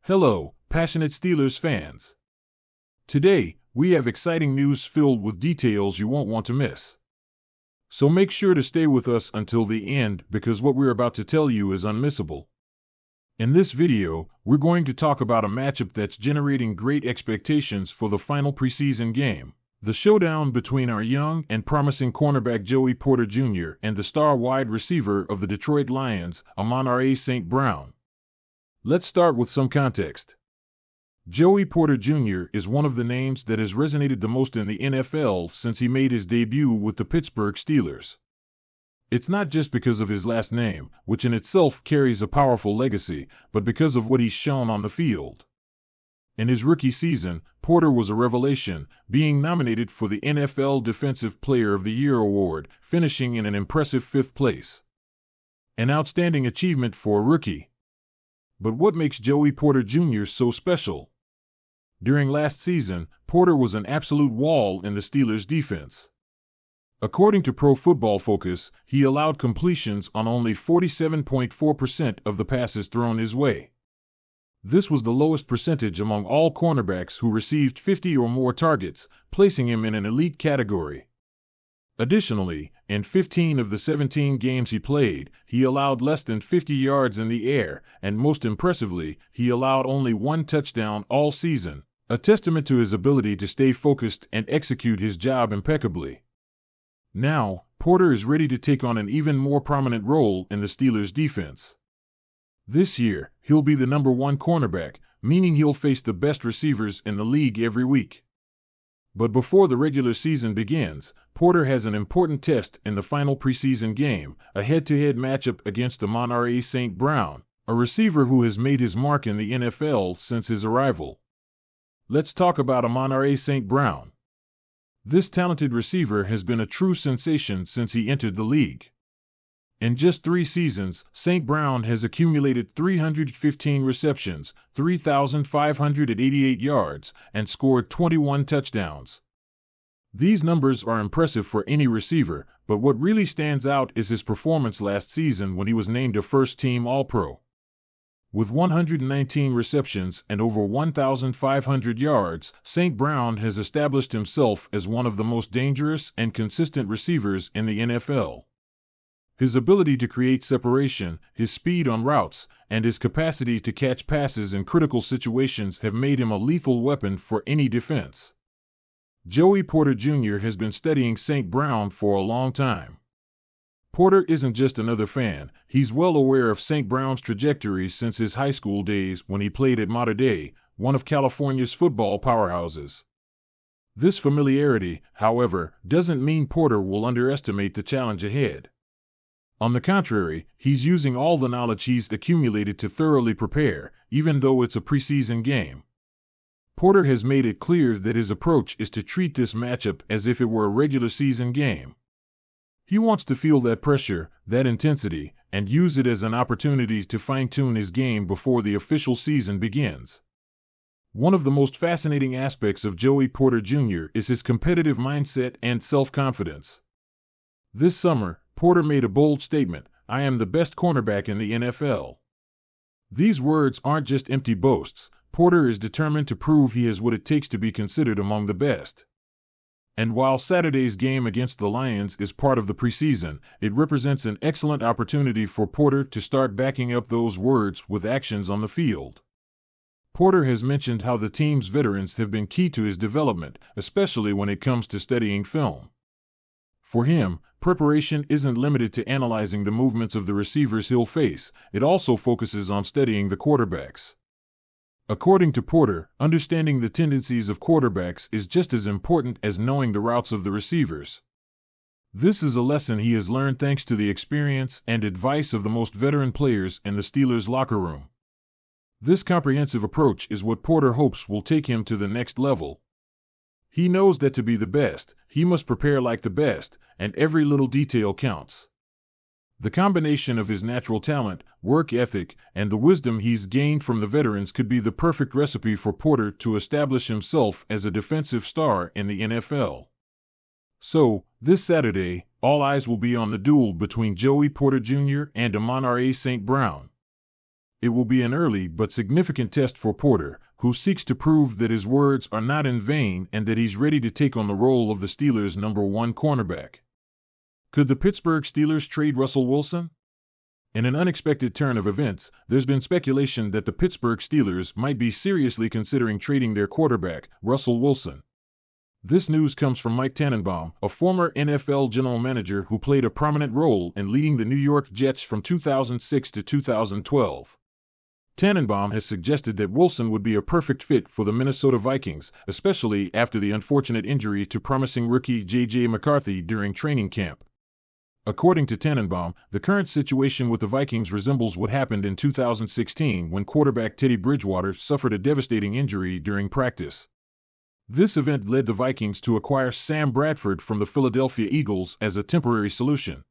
Hello, passionate Steelers fans. Today, we have exciting news filled with details you won't want to miss. So make sure to stay with us until the end because what we're about to tell you is unmissable. In this video, we're going to talk about a matchup that's generating great expectations for the final preseason game. The showdown between our young and promising cornerback Joey Porter Jr. and the star wide receiver of the Detroit Lions, Amon-Ra St. Brown. Let's start with some context. Joey Porter Jr. is one of the names that has resonated the most in the NFL since he made his debut with the Pittsburgh Steelers. It's not just because of his last name, which in itself carries a powerful legacy, but because of what he's shown on the field. In his rookie season, Porter was a revelation, being nominated for the NFL Defensive Player of the Year award, finishing in an impressive 5th place. An outstanding achievement for a rookie. But what makes Joey Porter Jr. so special? During last season, Porter was an absolute wall in the Steelers' defense. According to Pro Football Focus, he allowed completions on only 47.4% of the passes thrown his way. This was the lowest percentage among all cornerbacks who received 50 or more targets, placing him in an elite category. Additionally, in 15 of the 17 games he played, he allowed less than 50 yards in the air, and most impressively, he allowed only 1 touchdown all season, a testament to his ability to stay focused and execute his job impeccably. Now, Porter is ready to take on an even more prominent role in the Steelers' defense. This year, he'll be the number 1 cornerback, meaning he'll face the best receivers in the league every week. But before the regular season begins, Porter has an important test in the final preseason game, a head-to-head matchup against Amon-Ra St. Brown, a receiver who has made his mark in the NFL since his arrival. Let's talk about Amon-Ra St. Brown. This talented receiver has been a true sensation since he entered the league. In just 3 seasons, St. Brown has accumulated 315 receptions, 3,588 yards, and scored 21 touchdowns. These numbers are impressive for any receiver, but what really stands out is his performance last season when he was named a first-team All-Pro. With 119 receptions and over 1,500 yards, St. Brown has established himself as one of the most dangerous and consistent receivers in the NFL. His ability to create separation, his speed on routes, and his capacity to catch passes in critical situations have made him a lethal weapon for any defense. Joey Porter Jr. has been studying St. Brown for a long time. Porter isn't just another fan, he's well aware of St. Brown's trajectory since his high school days when he played at Mater Dei, one of California's football powerhouses. This familiarity, however, doesn't mean Porter will underestimate the challenge ahead. On the contrary, he's using all the knowledge he's accumulated to thoroughly prepare, even though it's a preseason game. Porter has made it clear that his approach is to treat this matchup as if it were a regular season game. He wants to feel that pressure, that intensity, and use it as an opportunity to fine-tune his game before the official season begins. One of the most fascinating aspects of Joey Porter Jr. is his competitive mindset and self-confidence. This summer, Porter made a bold statement: "I am the best cornerback in the NFL." These words aren't just empty boasts. Porter is determined to prove he has what it takes to be considered among the best. And while Saturday's game against the Lions is part of the preseason, it represents an excellent opportunity for Porter to start backing up those words with actions on the field. Porter has mentioned how the team's veterans have been key to his development, especially when it comes to studying film. For him, preparation isn't limited to analyzing the movements of the receivers he'll face, it also focuses on studying the quarterbacks. According to Porter, understanding the tendencies of quarterbacks is just as important as knowing the routes of the receivers. This is a lesson he has learned thanks to the experience and advice of the most veteran players in the Steelers' locker room. This comprehensive approach is what Porter hopes will take him to the next level. He knows that to be the best, he must prepare like the best, and every little detail counts. The combination of his natural talent, work ethic, and the wisdom he's gained from the veterans could be the perfect recipe for Porter to establish himself as a defensive star in the NFL. So, this Saturday, all eyes will be on the duel between Joey Porter Jr. and Amon-Ra St. Brown. It will be an early but significant test for Porter, who seeks to prove that his words are not in vain and that he's ready to take on the role of the Steelers' #1 cornerback. Could the Pittsburgh Steelers trade Russell Wilson? In an unexpected turn of events, there's been speculation that the Pittsburgh Steelers might be seriously considering trading their quarterback, Russell Wilson. This news comes from Mike Tannenbaum, a former NFL general manager who played a prominent role in leading the New York Jets from 2006 to 2012. Tannenbaum has suggested that Wilson would be a perfect fit for the Minnesota Vikings, especially after the unfortunate injury to promising rookie J.J. McCarthy during training camp. According to Tannenbaum, the current situation with the Vikings resembles what happened in 2016 when quarterback Teddy Bridgewater suffered a devastating injury during practice. This event led the Vikings to acquire Sam Bradford from the Philadelphia Eagles as a temporary solution.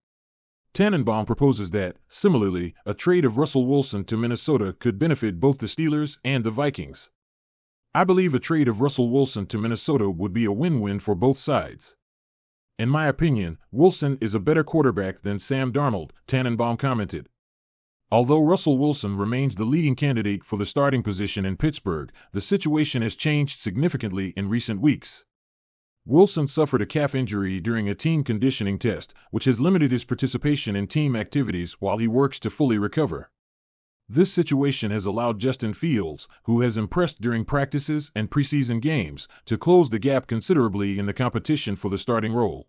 Tannenbaum proposes that, similarly, a trade of Russell Wilson to Minnesota could benefit both the Steelers and the Vikings. I believe a trade of Russell Wilson to Minnesota would be a win-win for both sides. In my opinion, Wilson is a better quarterback than Sam Darnold, Tannenbaum commented. Although Russell Wilson remains the leading candidate for the starting position in Pittsburgh, the situation has changed significantly in recent weeks. Wilson suffered a calf injury during a team conditioning test, which has limited his participation in team activities while he works to fully recover. This situation has allowed Justin Fields, who has impressed during practices and preseason games, to close the gap considerably in the competition for the starting role.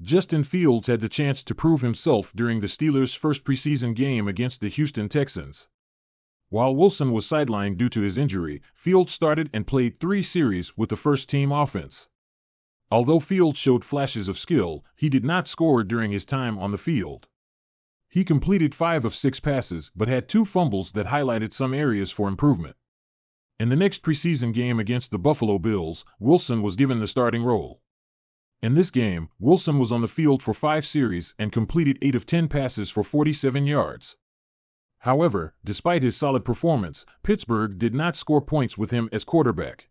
Justin Fields had the chance to prove himself during the Steelers' first preseason game against the Houston Texans. While Wilson was sidelined due to his injury, Fields started and played 3 series with the first-team offense. Although Fields showed flashes of skill, he did not score during his time on the field. He completed 5 of 6 passes but had 2 fumbles that highlighted some areas for improvement. In the next preseason game against the Buffalo Bills, Wilson was given the starting role. In this game, Wilson was on the field for 5 series and completed 8 of 10 passes for 47 yards. However, despite his solid performance, Pittsburgh did not score points with him as quarterback.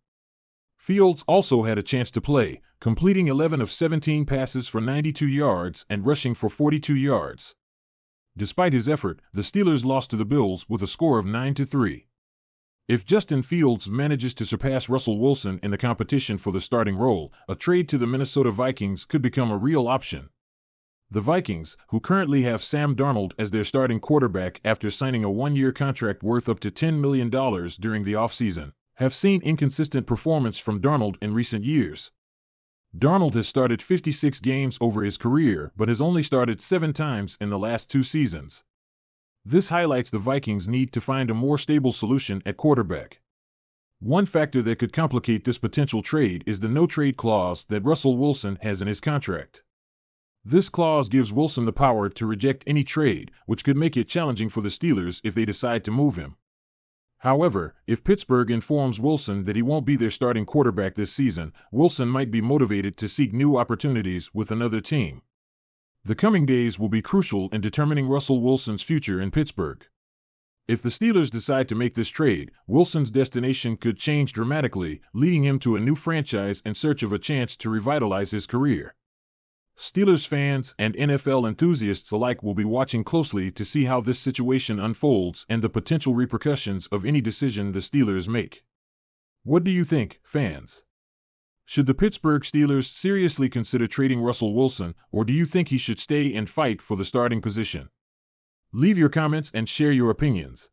Fields also had a chance to play, completing 11 of 17 passes for 92 yards and rushing for 42 yards. Despite his effort, the Steelers lost to the Bills with a score of 9-3. If Justin Fields manages to surpass Russell Wilson in the competition for the starting role, a trade to the Minnesota Vikings could become a real option. The Vikings, who currently have Sam Darnold as their starting quarterback after signing a 1-year contract worth up to $10 million during the offseason, have seen inconsistent performance from Darnold in recent years. Darnold has started 56 games over his career but has only started 7 times in the last 2 seasons. This highlights the Vikings' need to find a more stable solution at quarterback. One factor that could complicate this potential trade is the no-trade clause that Russell Wilson has in his contract. This clause gives Wilson the power to reject any trade, which could make it challenging for the Steelers if they decide to move him. However, if Pittsburgh informs Wilson that he won't be their starting quarterback this season, Wilson might be motivated to seek new opportunities with another team. The coming days will be crucial in determining Russell Wilson's future in Pittsburgh. If the Steelers decide to make this trade, Wilson's destination could change dramatically, leading him to a new franchise in search of a chance to revitalize his career. Steelers fans and NFL enthusiasts alike will be watching closely to see how this situation unfolds and the potential repercussions of any decision the Steelers make. What do you think, fans? Should the Pittsburgh Steelers seriously consider trading Russell Wilson, or do you think he should stay and fight for the starting position? Leave your comments and share your opinions.